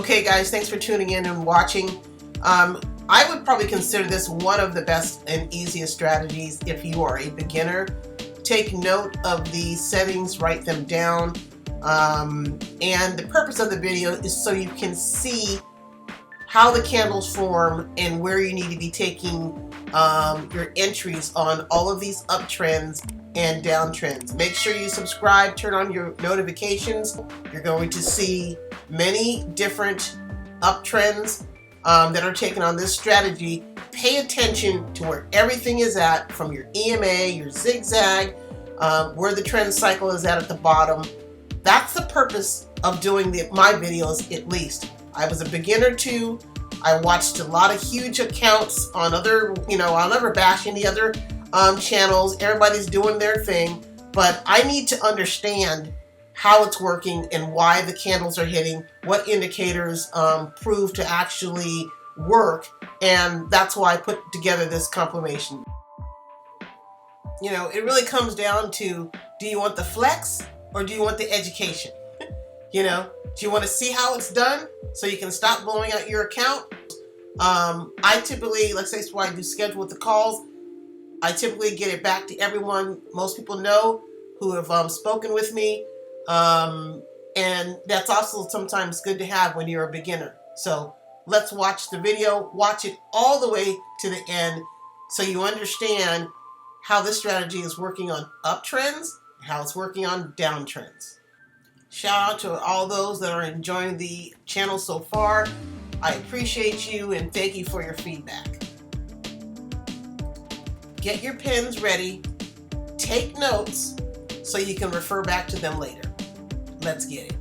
Okay guys, thanks for tuning in and watching. I would probably consider this one of the best and easiest strategies if you are a beginner. Take note of the settings, write them down, and the purpose of the video is so you can see how the candles form and where you need to be taking your entries on all of these uptrends and downtrends. Make sure you subscribe, turn on your notifications. You're going to see many different uptrends that are taken on this strategy. Pay attention to where everything is at, from your EMA, your zigzag, where the trend cycle is at the bottom. That's the purpose of doing my videos, at least. I was a beginner too. I watched a lot of huge accounts on other, I'll never bash any other channels. Everybody's doing their thing, but I need to understand how it's working and why the candles are hitting, what indicators prove to actually work, and that's why I put together this compilation. It really comes down to, do you want the flex or do you want the education? Do you want to see how it's done so you can stop blowing out your account? I typically, let's say it's why I do schedule with the calls. I typically get it back to everyone. Most people know who have spoken with me. And that's also sometimes good to have when you're a beginner. So let's watch the video, watch it all the way to the end so you understand how this strategy is working on uptrends, how it's working on downtrends. Shout out to all those that are enjoying the channel so far. I appreciate you and thank you for your feedback. Get your pens ready, take notes so you can refer back to them later. Let's get it.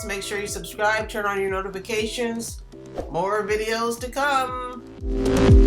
else, make sure you subscribe, turn on your notifications. More videos to come.